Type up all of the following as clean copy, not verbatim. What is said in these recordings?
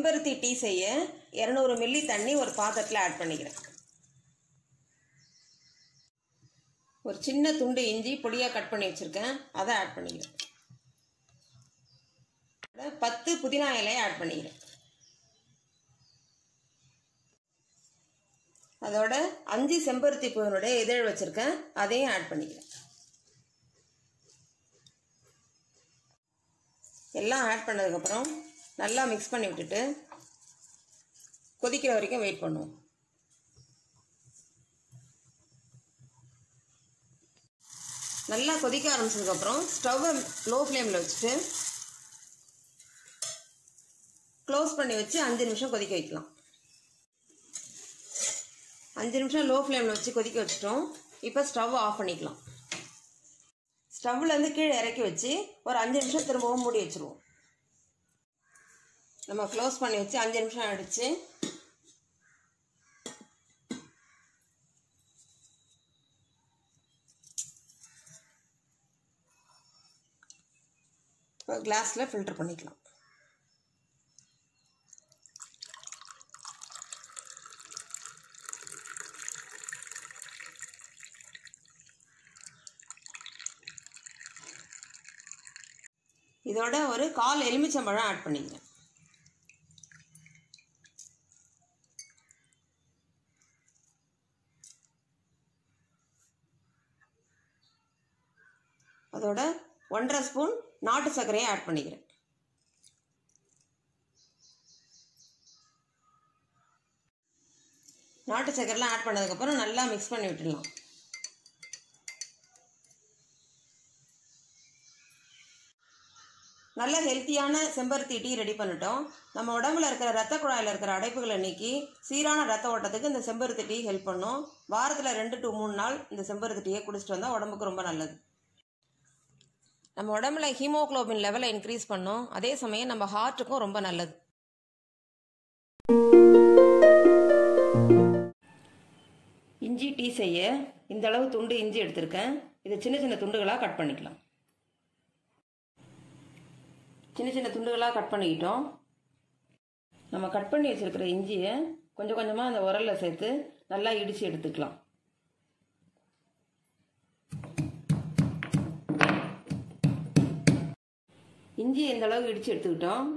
செம்பருத்தி டீ செய்ய 200 மில்லி தண்ணி ஒரு பாத்திரத்தில் ஆட் பண்ணிக்கிறேன். ஒரு சின்ன துண்டு இஞ்சி பொடியாக கட் பண்ணி வச்சுருக்கேன், அதை ஆட் பண்ணிக்கிறேன். 10 புதினா இலையை ஆட் பண்ணிக்கிறேன். அதோட 5 செம்பருத்தி பூவினுடைய இதழ் வச்சுருக்கேன், அதையும் ஆட் பண்ணிக்கிறேன். எல்லாம் ஆட் பண்ணதுக்கப்புறம் நல்லா மிக்ஸ் பண்ணி விட்டுட்டு கொதிக்கிற வரைக்கும் வெயிட் பண்ணுவோம். நல்லா கொதிக்க ஆரம்பிச்சதுக்கப்புறம் ஸ்டவ்வை லோ ஃப்ளேமில் வச்சுட்டு க்ளோஸ் பண்ணி வச்சு 5 நிமிஷம் கொதிக்க வைக்கலாம். 5 நிமிஷம் லோ ஃப்ளேமில் வச்சு கொதிக்க வச்சிட்டோம். இப்போ ஸ்டவ் ஆஃப் பண்ணிக்கலாம். ஸ்டவ்லேருந்து கீழே இறக்கி வச்சு ஒரு 5 நிமிஷம் திரும்பவும் மூடி வச்சுருவோம். நம்ம க்ளோஸ் பண்ணி வச்சு 5 நிமிஷம் ஆகிடுச்சு. இப்போ கிளாஸில் ஃபில்டர் பண்ணிக்கலாம். இதோட ஒரு 1/4 எலுமிச்சம்பழம் ஆட் பண்ணிக்கிறேன். அதோட 1½ ஸ்பூன் நாட்டு சர்க்கரையை ஆட் பண்ணிக்கிறேன். நாட்டு சர்க்கரைலாம் ஆட் பண்ணதுக்கப்புறம் நல்லா மிக்ஸ் பண்ணி விட்டுடலாம். நல்ல ஹெல்த்தியான செம்பருத்தி டீ ரெடி பண்ணிட்டோம். நம்ம உடம்புல இருக்கிற ரத்த குழாயில் இருக்கிற அடைப்புகளை நீக்கி சீரான ரத்த ஓட்டத்துக்கு இந்த செம்பருத்தி டீ ஹெல்ப் பண்ணும். வாரத்தில் 2 to 3 நாள் இந்த செம்பருத்தி டீயை குடிச்சிட்டு வந்தால் உடம்புக்கு ரொம்ப நல்லது. நம்ம உடம்புல ஹீமோகுளோபின் லெவலை இன்க்ரீஸ் பண்ணும். அதே சமயம் நம்ம ஹார்ட்டுக்கும் ரொம்ப நல்லது. இஞ்சி டீ செய்ய இந்த அளவு துண்டு இஞ்சி எடுத்திருக்கேன். இதை சின்ன சின்ன துண்டுகளாக கட் பண்ணிக்கலாம். சின்ன சின்ன துண்டுகளாக கட் பண்ணிக்கிட்டோம். நம்ம கட் பண்ணி வச்சுருக்கிற இஞ்சியை கொஞ்சம் கொஞ்சமாக அந்த உரலில் சேர்த்து நல்லா இடித்து எடுத்துக்கலாம். இஞ்சி இந்த அளவுக்கு இடித்து எடுத்துக்கிட்டோம்.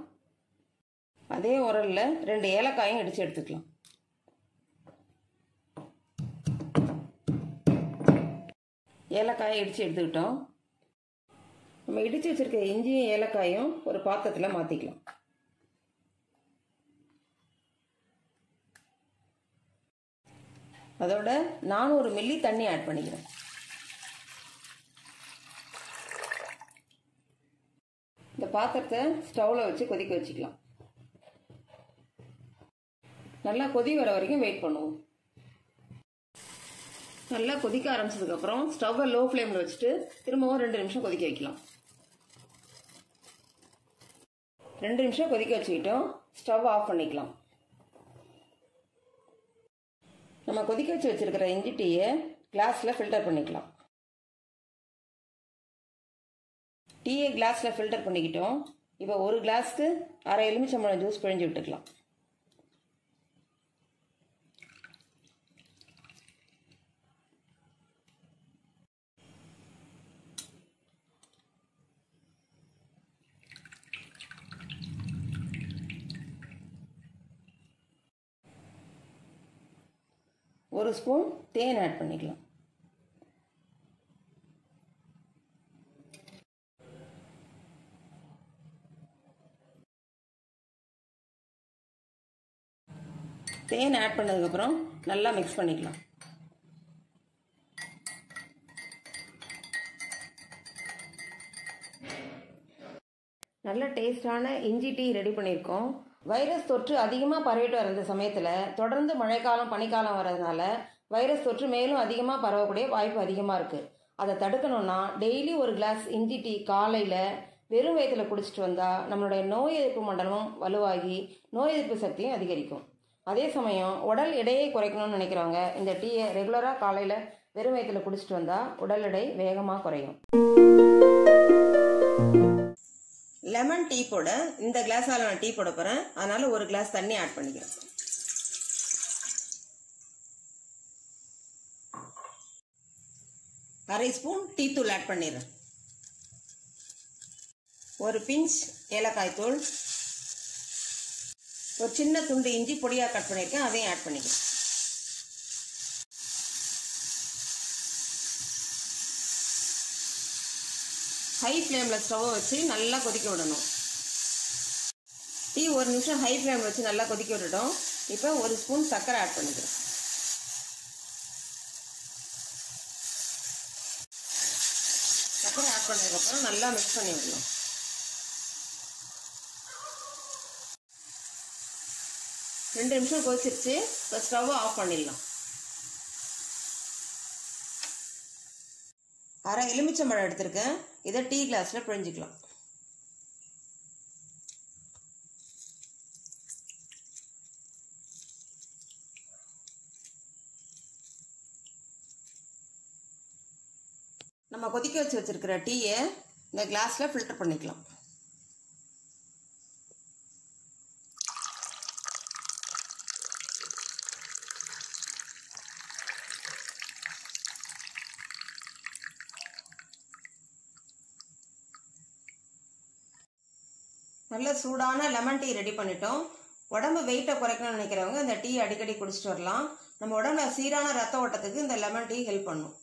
அதே உரலில் 2 ஏலக்காயும் இடித்து எடுத்துக்கலாம். ஏலக்காயை இடித்து எடுத்துக்கிட்டோம். நம்ம இடித்து வச்சுருக்க இஞ்சியும் ஏலக்காயும் ஒரு பாத்திரத்தில் மாற்றிக்கலாம். அதோட 400 மில்லி தண்ணி ஆட் பண்ணிக்கிறேன். இந்த பாத்திரத்தை ஸ்டவ்வில் வச்சு கொதிக்க வச்சுக்கலாம். நல்லா கொதி வர வரைக்கும் வெயிட் பண்ணுவோம். நல்லா கொதிக்க ஆரம்பிச்சதுக்கப்புறம் ஸ்டவ்வை லோ ஃப்ளேமில் வச்சுட்டு திரும்பவும் 2 நிமிஷம் கொதிக்க வைக்கலாம். 2 நிமிஷம் கொதிக்க வச்சுக்கிட்டோம். ஸ்டவ் ஆஃப் பண்ணிக்கலாம். நம்ம கொதிக்க வச்சுருக்கிற இஞ்சி டீயை கிளாஸில் ஃபில்டர் பண்ணிக்கலாம். டீயை கிளாஸில் ஃபில்டர் பண்ணிக்கிட்டோம். இப்போ ஒரு கிளாஸ்க்கு 1/2 எலுமிச்சம்பழம் ஜூஸ் பிழிஞ்சு விட்டுக்கலாம். ஒரு ஸ்பூன் தேன் ஆட் பண்ணிக்கலாம். தேன் ஆட் பண்ணதுக்கப்புறம் நல்லா மிக்ஸ் பண்ணிக்கலாம். நல்ல டேஸ்டான இஞ்சி டீ ரெடி பண்ணியிருக்கோம். வைரஸ் தொற்று அதிகமாக பரவிட்டு வர இந்த சமயத்தில் தொடர்ந்து மழைக்காலம் பனிக்காலம் வர்றதுனால வைரஸ் தொற்று மேலும் அதிகமாக பரவக்கூடிய வாய்ப்பு அதிகமாக இருக்குது. அதை தடுக்கணும்னா டெய்லி ஒரு கிளாஸ் இஞ்சி டீ காலையில் வெறும் வயிற்றில் குடிச்சிட்டு வந்தால் நம்மளுடைய நோய் எதிர்ப்பு மண்டலம் வலுவாகி நோய் எதிர்ப்பு சக்தியும் அதிகரிக்கும். அதே சமயம் உடல் எடையை குறைக்கணும்னு நினைக்கிறவங்க இந்த டீயை ரெகுலராக காலையில் வெறும் வயிற்றில் குடிச்சிட்டு வந்தால் உடல் எடை வேகமாக குறையும். லெமன் டீ போட இந்த கிளாஸால் நான் டீ போட போகிறேன். அதனால் ஒரு கிளாஸ் தண்ணி ஆட் பண்ணிக்கிறேன். அரை ஸ்பூன் டீ தூள் ஆட் பண்ணிடுறேன். ஒரு பிஞ்ச் ஏலக்காய் தூள், ஒரு சின்ன துண்டு இஞ்சி பொடியாக கட் பண்ணியிருக்கேன், அதையும் ஆட் பண்ணிக்கிறேன். ஹை ஃப்ளேமில் ஸ்டவ்வை வச்சு நல்லா கொதிக்க விடணும். டீ ஒரு நிமிஷம் ஹை ஃப்ளேமில் வச்சு நல்லா கொதிக்க விட்டுட்டோம். இப்போ ஒரு ஸ்பூன் சர்க்கரை ஆட் பண்ணிக்கிறேன். சர்க்கரை ஆட் பண்ணதுக்கப்புறம் நல்லா மிக்ஸ் பண்ணி விடணும். ரெண்டு நிமிஷம் கொதிச்சிருச்சு. இப்போ ஸ்டவ்வை ஆஃப் பண்ணிடலாம். அரை எலுமிச்சம்பழம் எடுத்திருக்கேன். இதை டீ கிளாஸில் பிழிஞ்சிக்கலாம். நம்ம கொதிக்க வச்சிருக்கிற டீயை இந்த கிளாஸில் ஃபில்டர் பண்ணிக்கலாம். நல்ல சூடான லெமன் டீ ரெடி பண்ணிட்டோம். உடம்பு வெயிட்டை குறைக்கணும்னு நினைக்கிறவங்க இந்த டீ அடிக்கடி குடிச்சிட்டு வரலாம். நம்ம உடம்புல சீரான ரத்த ஓட்டத்துக்கு இந்த லெமன் டீ ஹெல்ப் பண்ணும்.